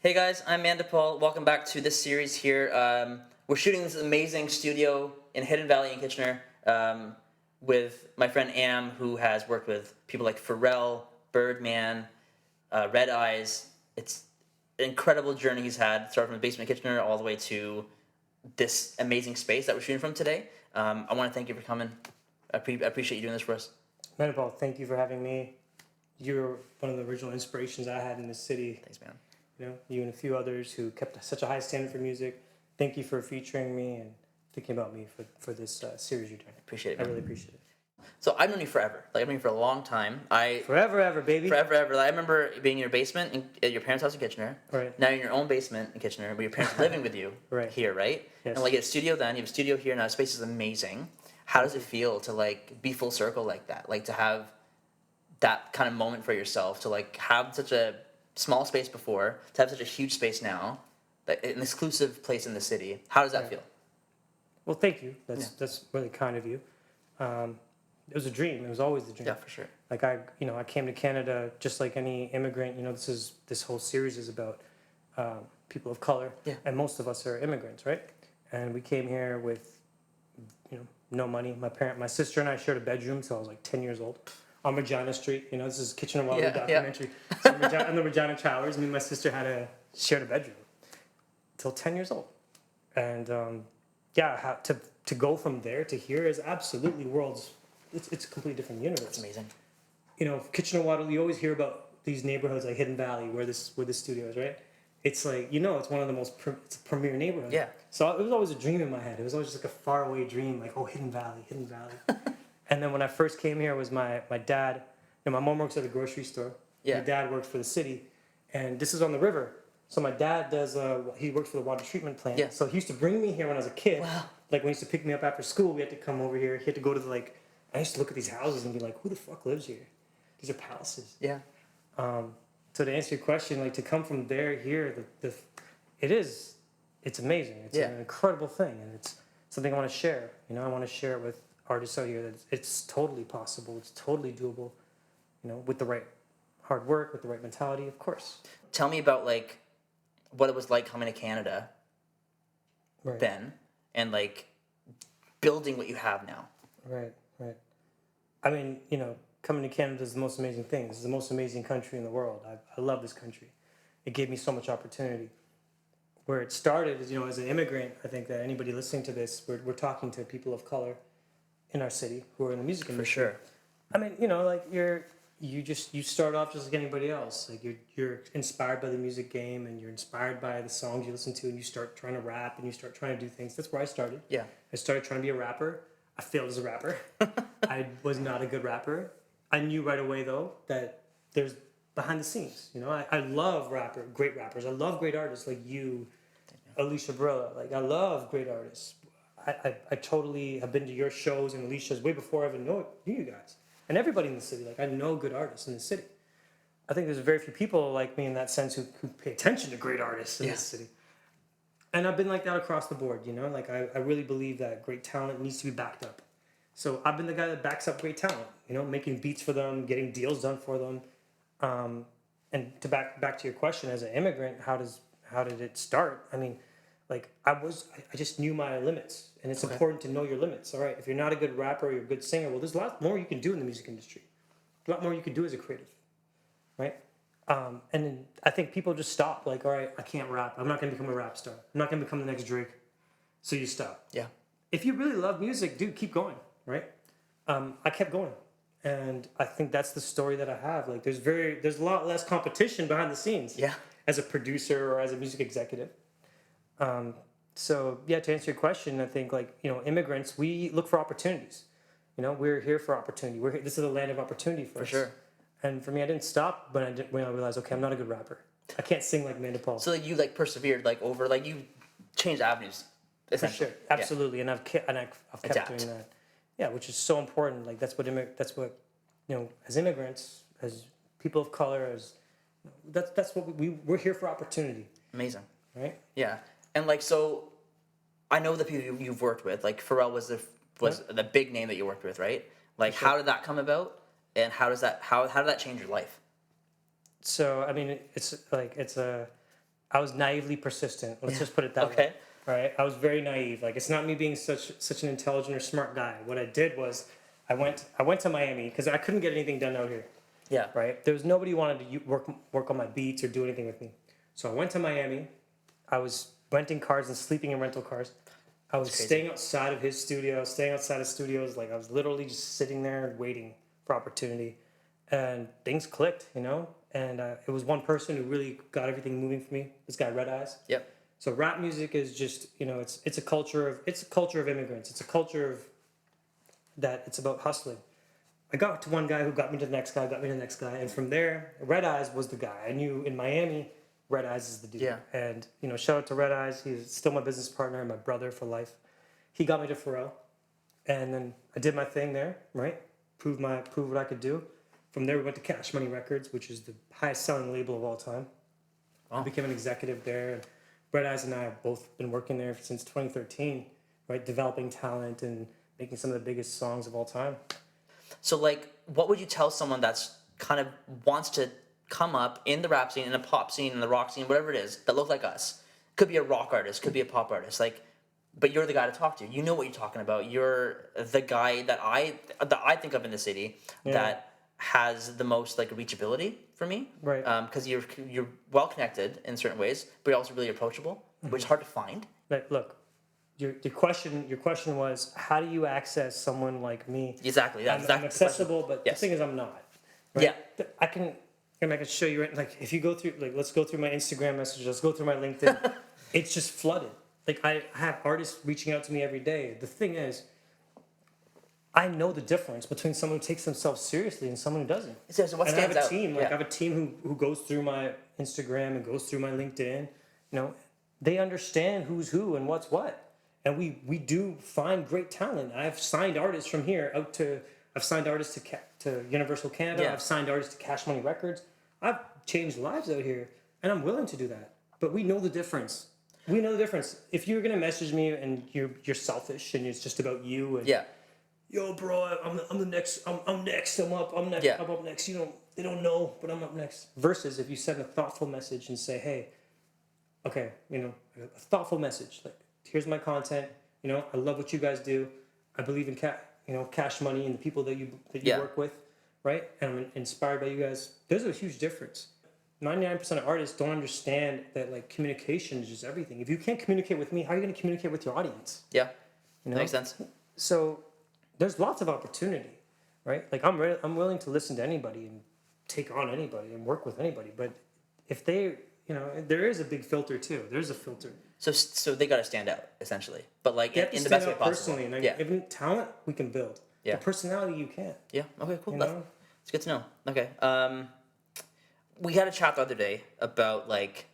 Hey guys, I'm Mandippal. Welcome back to this series here. We're shooting this amazing studio in Hidden Valley in Kitchener with my friend Am, who has worked with people like Pharrell, Birdman, Red Eyes. It's an incredible journey he's had, starting from the basement in Kitchener all the way to this amazing space that we're shooting from today. I want to thank you for coming. I appreciate you doing this for us. Mandippal, thank you for having me. You're one of the original inspirations I had in this city. Thanks, man. You know, you and a few others who kept such a high standard for music. Thank you for featuring me and thinking about me for this series you're doing. Appreciate it, I man. really appreciate it. So I've known you forever. Like I've known you for a long time. Forever, ever, baby. Forever, ever. I remember being in your basement at your parents' house in Kitchener. Right. Now you're in your own basement in Kitchener, but your parents are living with you Right. here, right? Yes. And like you have a studio then, you have a studio here now. The space is amazing. How does it feel to like be full circle like that? Like to have that kind of moment for yourself, to like have such a small space before, to have such a huge space now, like an exclusive place in the city. How does that Right. feel? Well, thank you. That's really kind of you. It was a dream. It was always the dream. Yeah, for sure. Like I came to Canada just like any immigrant. You know, this whole series is about people of color, Yeah. and most of us are immigrants, right? And we came here with, no money. My sister and I shared a bedroom, so I was like 10 years old, on Regina Street. You know, this is Kitchener Waterloo Yeah, documentary. So on the Regina Towers, me and my sister shared a bedroom till 10 years old, and to go from there to here is absolutely it's a completely different universe. It's amazing. You know, Kitchener Waterloo, you always hear about these neighborhoods like Hidden Valley where this studio is, right? It's like, it's one of the most it's a premier neighborhood. Yeah. So it was always a dream in my head. It was always just like a faraway dream, like, oh, Hidden Valley, Hidden Valley. And then when I first came here, it was my dad. My mom works at a grocery store. Yeah. My dad works for the city, and this is on the river. So my dad he works for the water treatment plant. Yeah. So he used to bring me here when I was a kid. Wow. Like when he used to pick me up after school, we had to come over here. He had to go to I used to look at these houses and be like, who the fuck lives here? These are palaces. Yeah. So to answer your question, like to come from there here, it's amazing. It's Yeah. an incredible thing, and it's something I want to share. I want to share it with artists out here that it's totally possible. It's totally doable. With the right hard work, with the right mentality, of course. Tell me about like what it was like coming to Canada Right. then, and like building what you have now. Right. I mean, coming to Canada is the most amazing thing. This is the most amazing country in the world. I love this country. It gave me so much opportunity. Where it started is, as an immigrant, I think that anybody listening to this, we're talking to people of color in our city who are in the music industry. For sure. I mean, like you start off just like anybody else. Like you're inspired by the music game, and you're inspired by the songs you listen to, and you start trying to rap, and you start trying to do things. That's where I started. Yeah. I started trying to be a rapper. I failed as a rapper. I was not a good rapper. I knew right away though that there's behind the scenes. I love great rappers. I love great artists like you, Alicia Brilla. Like I love great artists. I totally have been to your shows and Alicia's way before I even knew you guys. And everybody in the city. Like I know good artists in the city. I think there's very few people like me in that sense who pay attention to great artists in this city. And I've been like that across the board, Like I really believe that great talent needs to be backed up. So I've been the guy that backs up great talent, making beats for them, getting deals done for them. And to back to your question, as an immigrant, how did it start? I mean, like I just knew my limits, and it's important to know your limits. All right, if you're not a good rapper or you're a good singer, well, there's a lot more you can do in the music industry. A lot more you can do as a creative, right? And then I think people just stop. Like, all right, I can't rap. I'm not going to become a rap star. I'm not going to become the next Drake. So you stop. Yeah. If you really love music, dude, keep going, right? I kept going. And I think that's the story that I have. Like, there's a lot less competition behind the scenes. Yeah. As a producer or as a music executive. So, to answer your question, I think, immigrants, we look for opportunities. We're here for opportunity. This is a land of opportunity for us. sure. And for me, I didn't stop when I realized, okay, I'm not a good rapper. I can't sing like Mandippal. So like you like persevered you changed avenues. For sure, absolutely, and I've kept Adapt. doing that. Yeah, which is so important. Like that's what as immigrants, as people of color, that's what we're here for opportunity. Amazing. Right. Yeah, and like so, I know the people you've worked with. Like Pharrell was the big name that you worked with, right? Like how did that come about, and how did that change your life? So I mean, I was naively persistent. Let's just put it that way. Okay. All right. I was very naive. Like, it's not me being such an intelligent or smart guy. What I did was, I went to Miami because I couldn't get anything done out here. Yeah. Right. There was nobody who wanted to work on my beats or do anything with me. So I went to Miami. I was renting cars and sleeping in rental cars. I was staying outside of his studio, staying outside of studios. Like, I was literally just sitting there waiting for opportunity, and things clicked, you know. And it was one person who really got everything moving for me. This guy, Red Eyes. Yep. So rap music is just, you know, it's a culture of immigrants. It's a culture of that. It's about hustling. I got to one guy who got me to the next guy, got me to the next guy, and from there, Red Eyes was the guy. I knew in Miami, Red Eyes is the dude. Yeah. And, you know, shout out to Red Eyes. He's still my business partner and my brother for life. He got me to Pharrell. And then I did my thing there, right? Proved what I could do. From there, we went to Cash Money Records, which is the highest selling label of all time. Wow. I became an executive there. And Red Eyes and I have both been working there since 2013, right? Developing talent and making some of the biggest songs of all time. So, like, what would you tell someone that's kind of wants to come up in the rap scene, in the pop scene, in the rock scene, whatever it is, that look like us? Could be a rock artist, could be a pop artist, like, but you're the guy to talk to. You know what you're talking about. You're the guy that I think of in the city that has the most like reachability for me, Right. Because you're well connected in certain ways, but you're also really approachable, which is hard to find. Like, look, your question was, how do you access someone like me? Exactly. That's I'm exactly accessible, but Yes. the thing is, I'm not. Right? Yeah. I can show you, like, if you go through, like, let's go through my Instagram messages, let's go through my LinkedIn. It's just flooded. Like, I have artists reaching out to me every day. The thing is, I know the difference between someone who takes themselves seriously and someone who doesn't. So what And I have stands a out? team. Yeah. I have a team who goes through my Instagram and goes through my LinkedIn. You know, they understand who's who and what's what. And we do find great talent. I've signed artists from here out to. I've signed artists to Universal Canada. Yeah. I've signed artists to Cash Money Records. I've changed lives out here, and I'm willing to do that. But we know the difference. We know the difference. If you're gonna message me and you're selfish and it's just about you and Yeah. yo, bro, I'm the next. I'm next. I'm up. I'm next. Yeah. I'm up next. They don't know, but I'm up next. Versus if you send a thoughtful message and say, hey, okay, you know, a thoughtful message like, here's my content. You know, I love what you guys do. I believe in Cash Money and the people that you work with, right? And I'm inspired by you guys. There's a huge difference. 99% of artists don't understand that like communication is just everything. If you can't communicate with me, how are you going to communicate with your audience? Yeah. You know? Makes sense. So there's lots of opportunity, right? Like I'm willing to listen to anybody and take on anybody and work with anybody. But if they, you know, there is a big filter too. There's a filter. So they got to stand out essentially, but like You have to in the stand best way out possible. personally. And like, Yeah. even talent we can build. Yeah. The personality you can't. Yeah. Okay. Cool. You That's know? it's good to know. Okay. We had a chat the other day about like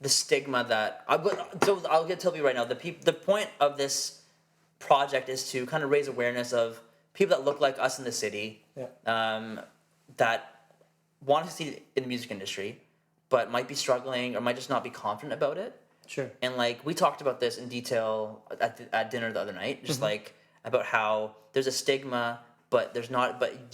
the stigma that I'll tell you right now. The point of this project is to kind of raise awareness of people that look like us in the city, that want to succeed in the music industry, but might be struggling or might just not be confident about it. Sure. And like we talked about this in detail at dinner the other night, just like about how there's a stigma, but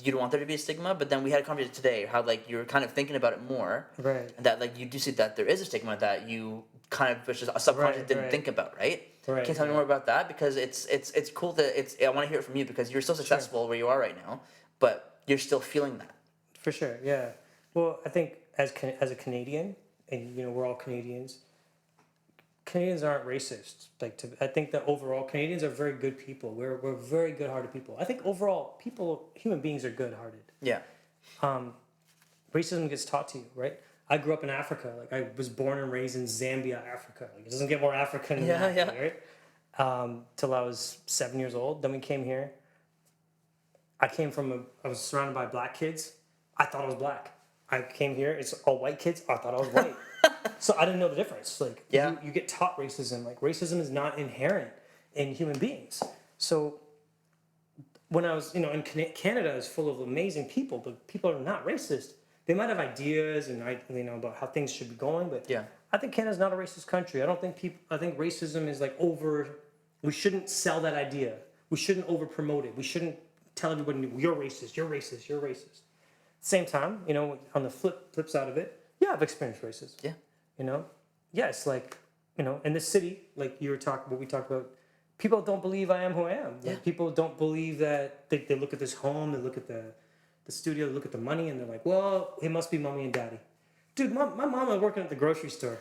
you don't want there to be a stigma. But then we had a conversation today how like you're kind of thinking about it more, Right. and that like you do see that there is a stigma that you kind of just subconsciously didn't think about, right? Right, Can you tell me more about that? Because it's cool that I want to hear it from you because you're so successful where you are right now, but you're still feeling that. For sure, yeah. Well, I think as a Canadian, and you know we're all Canadians. Canadians aren't racist. I think that overall Canadians are very good people. We're very good-hearted people. I think overall human beings are good-hearted. Yeah. Racism gets taught to you, right? I grew up in Africa. Like I was born and raised in Zambia, Africa. Like it doesn't get more African than that, right? Till I was 7 years old. Then we came here. I was surrounded by black kids. I thought I was black. I came here. It's all white kids. I thought I was white. So I didn't know the difference. Like you get taught racism. Like racism is not inherent in human beings. So when I was, in Canada is full of amazing people, but people are not racist. They might have ideas and about how things should be going, but I think Canada's not a racist country. I think racism is like we shouldn't sell that idea. We shouldn't over promote it. We shouldn't tell everybody you're racist, you're racist, you're racist. Same time, on the flip side of it, I've experienced racism. Yeah. yes, like, you know, in the city, like you were talking, what we talked about, people don't believe I am who I am. Like, Yeah. people don't believe that they look at this home, they look at the studio, they look at the money, and they're like, well, it must be mommy and daddy. Dude, my mom was working at the grocery store.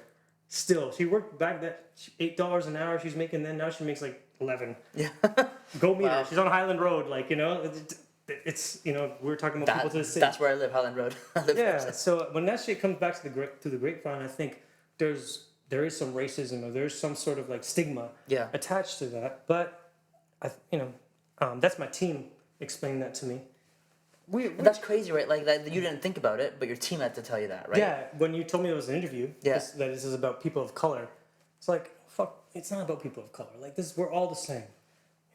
Still, she worked back that $8 an hour she was making then. Now she makes like 11. Yeah. Go meet Wow. her. She's on Highland Road, like, you know. It's, you know, we're talking about people to the city. That's where I live, Highland Road. I live Yeah. there. So when that shit comes back to the grapevine, I think there is some racism or there's some sort of like stigma Yeah. attached to that. But that's my team explaining that to me. That's crazy, right? Like that you didn't think about it, but your team had to tell you that, right? Yeah, when you told me it was an interview, Yeah. that this is about people of color, it's like, fuck, it's not about people of color. Like, we're all the same,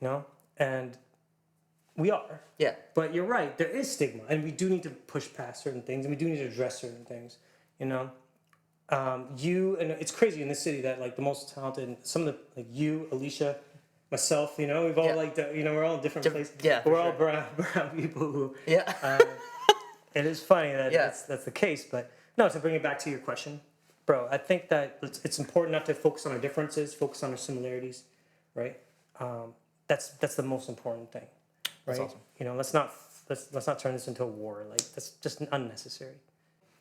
you know? And we are. Yeah. But you're right, there is stigma, and we do need to push past certain things, and we do need to address certain things, you know? And it's crazy in this city that, like, the most talented, some of the, like, you, Alicia, myself, you know, we've all, we're all in different places. Yeah, We're for all brown people who... Yeah. It is funny that Yeah. that's the case, but no, to bring it back to your question, bro, I think that it's important not to focus on our differences, focus on our similarities, right? That's the most important thing, right? That's awesome. You know, let's not turn this into a war. Like, that's just unnecessary.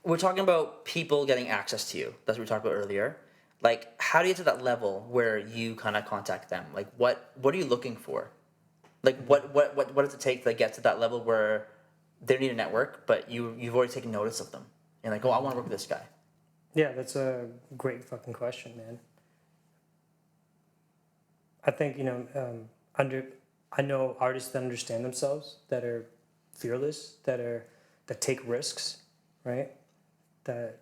We're talking about people getting access to you. That's what we talked about earlier. Like, how do you get to that level where you kind of contact them? Like, what are you looking for? Like, what does it take to get to that level where they need a network, but you've already taken notice of them? And like, oh, I want to work with this guy. Yeah, that's a great fucking question, man. I think, you know, I know artists that understand themselves, that are fearless, that take risks, right? That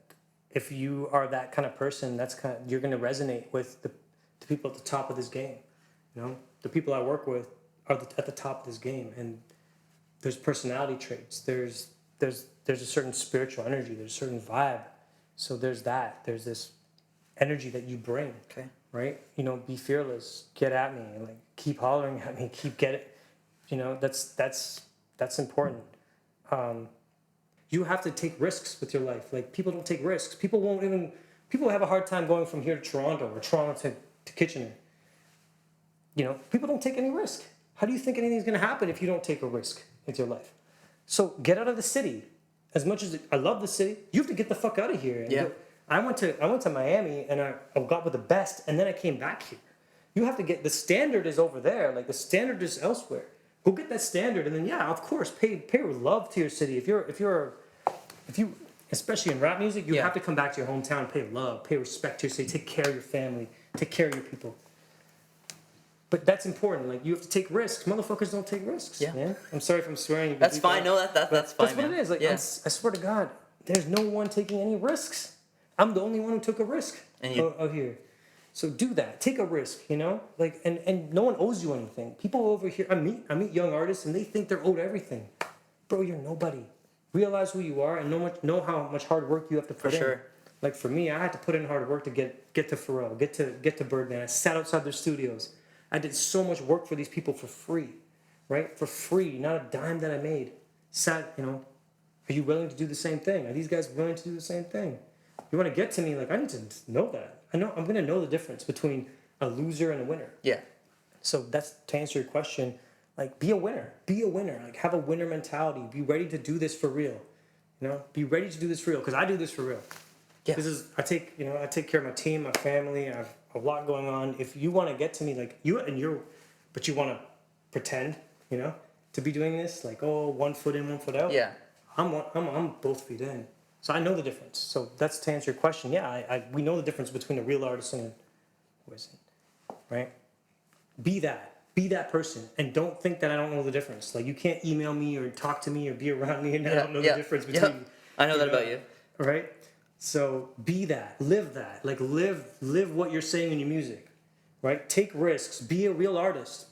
if you are that kind of person, you're going to resonate with the people at the top of this game. You know, the people I work with are at the top of this game, and there's personality traits. There's a certain spiritual energy. There's a certain vibe. So there's this energy that you bring. Okay. Right? You know, be fearless. Get at me. And like, keep hollering at me. Keep get it. You know, that's important. You have to take risks with your life. Like, people don't take risks. People have a hard time going from here to Toronto or Toronto to Kitchener. You know, people don't take any risk. How do you think anything's going to happen if you don't take a risk with your life? So get out of the city. As much as I love the city, you have to get the fuck out of here. And Yeah. I went to Miami and I got with the best, and then I came back here. You have to get, the standard is over there. Like, the standard is elsewhere. Go get that standard, and then of course, pay love to your city. If you especially in rap music, you have to come back to your hometown, pay love, pay respect to your city, take care of your family, take care of your people. But that's important. Like, you have to take risks. Motherfuckers don't take risks, man. I'm sorry if I'm swearing. That's fine. No, that's fine. That's what it is. Like, I swear to God, there's no one taking any risks. I'm the only one who took a risk out here. So do that. Take a risk, you know? Like, and no one owes you anything. People over here, I meet young artists and they think they're owed everything. Bro, you're nobody. Realize who you are and know how much hard work you have to put in. For sure. Like, for me, I had to put in hard work to get to Pharrell, get to Birdman. I sat outside their studios. I did so much work for these people for free, right? For free, not a dime that I made. You know, are you willing to do the same thing? Are these guys willing to do the same thing? You want to get to me, like, I need to know that. I'm going to know the difference between a loser and a winner. Yeah. So that's, to answer your question, like, be a winner. Be a winner. Like, have a winner mentality. Be ready to do this for real. You know, be ready to do this for real, because I do this for real. Yeah. I take care of my team, my family. I have a lot going on. If you want to get to me, like, but you want to pretend, you know, to be doing this, like, 1 foot in, 1 foot out. Yeah. I'm both feet in. So I know the difference. So that's to answer your question. Yeah, we know the difference between a real artist and who isn't, right? Be that person, and don't think that I don't know the difference. Like, you can't email me or talk to me or be around me and I don't know the difference between. I know that about you. Right? So be that, live that, like, live what you're saying in your music, right? Take risks, be a real artist,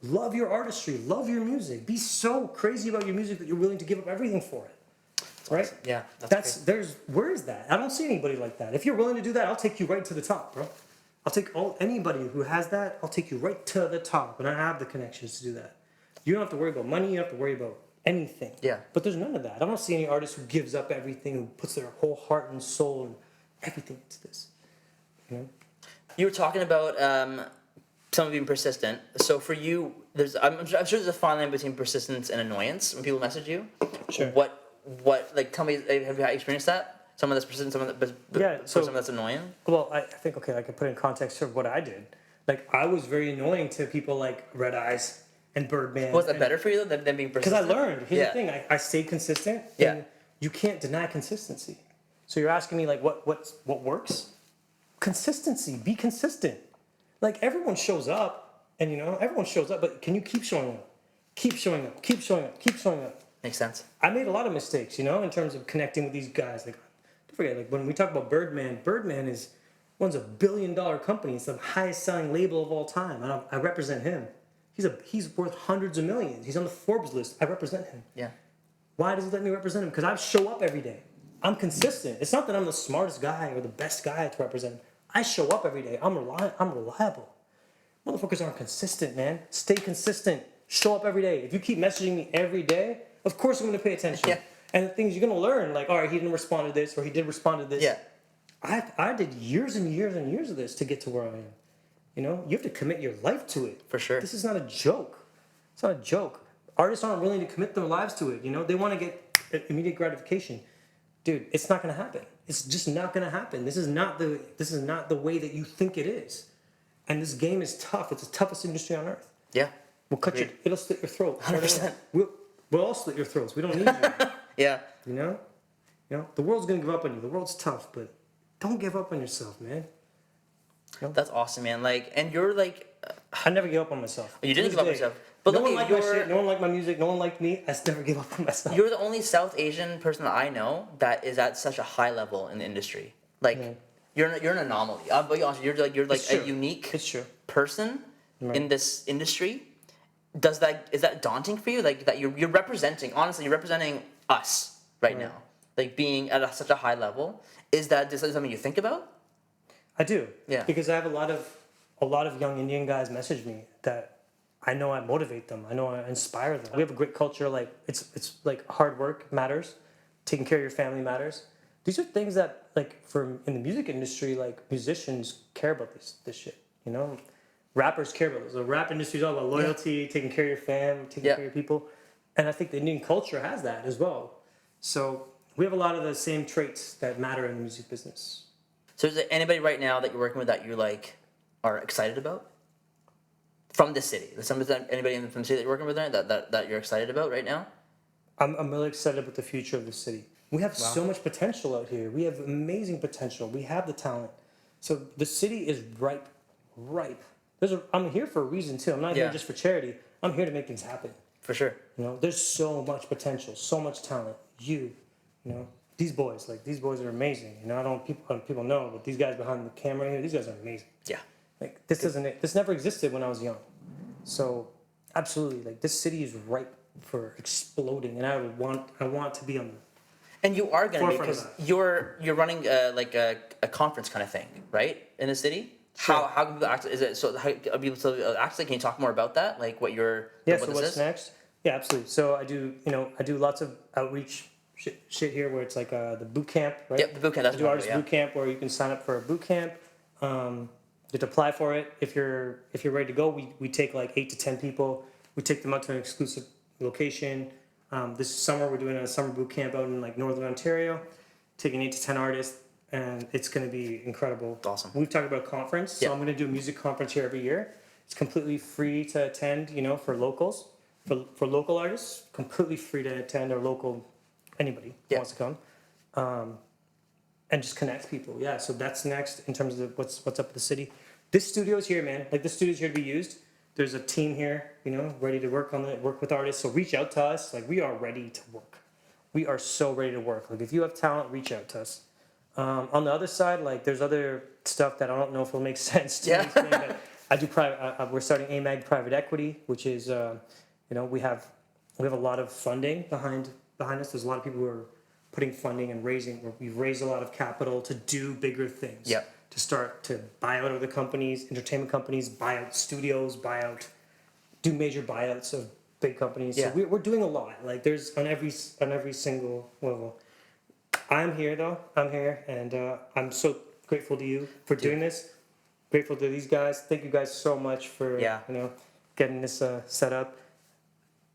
love your artistry, love your music, be so crazy about your music that you're willing to give up everything for it, right? Awesome. Yeah, where is that? I don't see anybody like that. If you're willing to do that, I'll take you right to the top, bro. I'll take anybody who has that, I'll take you right to the top, and I have the connections to do that. You don't have to worry about money, you don't have to worry about anything. Yeah. But there's none of that. I don't see any artist who gives up everything, who puts their whole heart and soul everything into this. You know? You were talking about someone being persistent. So for you, I'm sure there's a fine line between persistence and annoyance when people message you. Sure. What like tell me, have you experienced that? Someone that's persistent, someone someone that's annoying. Well, I think okay, I can put in context of what I did. Like I was very annoying to people like Red Eyes and Birdman. Was that better for you than being persistent? Because I learned. Here's the thing. I stayed consistent. Yeah. And you can't deny consistency. So you're asking me like what works? Consistency. Be consistent. Like everyone shows up, and everyone shows up, but can you keep showing up? Keep showing up. Keep showing up. Keep showing up. Makes sense. I made a lot of mistakes, in terms of connecting with these guys. Like, don't forget, like when we talk about Birdman runs $1 billion company. It's the highest selling label of all time. And I represent him. He's worth hundreds of millions. He's on the Forbes list. I represent him. Yeah. Why does he let me represent him? Because I show up every day. I'm consistent. It's not that I'm the smartest guy or the best guy to represent him. I show up every day. I'm reliable. Motherfuckers aren't consistent, man. Stay consistent. Show up every day. If you keep messaging me every day, of course I'm going to pay attention. Yeah. And the things you're going to learn, like, all right, he didn't respond to this, or he did respond to this. Yeah. I did years and years and years of this to get to where I am. You have to commit your life to it. For sure. This is not a joke. It's not a joke. Artists aren't willing to commit their lives to it. They want to get immediate gratification. Dude, it's not going to happen. It's just not going to happen. This is not the way that you think it is. And this game is tough. It's the toughest industry on earth. Yeah. It'll slit your throat. 100%. We'll all slit your throats. We don't need you. Yeah. The world's going to give up on you. The world's tough, but don't give up on yourself, man. That's awesome, man. Like, and you're like, I never give up on myself. you didn't give up on yourself. But no one liked my shit. No one liked my music. No one liked me. I never give up on myself. You're the only South Asian person that I know that is at such a high level in the industry. Like, you're an anomaly. I'll be honest. You're like a unique person in this industry. Is that daunting for you? Like that you're representing. Honestly, you're representing us right now. Like being at such a high level. Is that something you think about? I do. Yeah. Because I have a lot of young Indian guys message me that I know I motivate them. I know I inspire them. We have a great culture. Like it's like hard work matters, taking care of your family matters. These are things that like in the music industry, like musicians care about this shit. Rappers care about this. The rap industry is all about loyalty, taking care of your fam, taking care of your people, and I think the Indian culture has that as well. So we have a lot of the same traits that matter in the music business. So is there anybody right now that you're working with that you like are excited about? From the city? Anybody from the city that you're working with there that you're excited about right now? I'm really excited about the future of the city. We have so much potential out here. We have amazing potential. We have the talent. So the city is ripe. I'm here for a reason too. I'm not here just for charity. I'm here to make things happen. For sure. There's so much potential, so much talent. These boys are amazing. I don't people know, but these guys behind the camera here, these guys are amazing. Yeah. Like this never existed when I was young. So absolutely, like this city is ripe for exploding, and I want to be on the and you are going to be, forefront because you're running like a conference kind of thing, right, in the city. Sure. How can people access? Is it so? How are people to access? Can you talk more about that? Like what you're so what's next? Yeah, absolutely. So I do lots of outreach shit here where it's like the boot camp, right? Yep, the boot camp. That's I do artist boot camp where you can sign up for a boot camp. You have to apply for it. If you're ready to go, we take like 8 to 10 people. We take them out to an exclusive location. This summer we're doing a summer boot camp out in like Northern Ontario, taking 8 to 10 artists, and it's going to be incredible. It's awesome. We've talked about a conference, so I'm going to do a music conference here every year. It's completely free to attend, for locals, for local artists, completely free to attend, or local anybody who wants to come. And just connect people. Yeah, so that's next in terms of what's up with the city. This studio's here, man. Like this studio's here to be used. There's a team here, ready to work with artists. So reach out to us. Like we are ready to work. We are so ready to work. Like if you have talent, reach out to us. On the other side, like there's other stuff that I don't know if it'll make sense to explain. But I do private. We're starting AMAG Private Equity, which is we have a lot of funding behind us. There's a lot of people who are putting funding and we've raised a lot of capital to do bigger things. Yep. To start to buy out other companies, entertainment companies, buy out studios, do major buyouts of big companies. Yeah. So we're doing a lot. Like there's on every single level. I'm here though. I'm here, and I'm so grateful to you for doing this. Grateful to these guys. Thank you guys so much for getting this set up.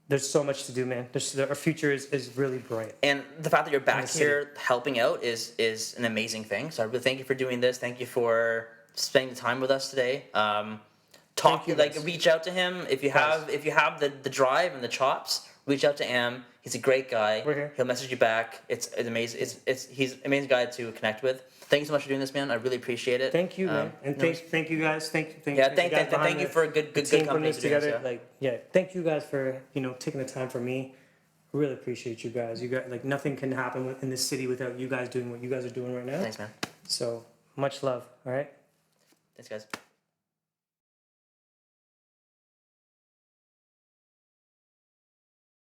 There's so much to do, man. Our future is really bright. And the fact that you're back here helping out is an amazing thing. So I really thank you for doing this. Thank you for spending the time with us today. Reach out to him if you have the drive and the chops. Reach out to Am. He's a great guy. We're here. He'll message you back. It's amazing. He's an amazing guy to connect with. Thank you so much for doing this, man. I really appreciate it. Thank you, man. And thank you guys. Thank you for a good company together. Thank you guys for taking the time for me. I really appreciate you guys. You guys, nothing can happen in this city without you guys doing what you guys are doing right now. Thanks, man. So much love. All right. Thanks, guys.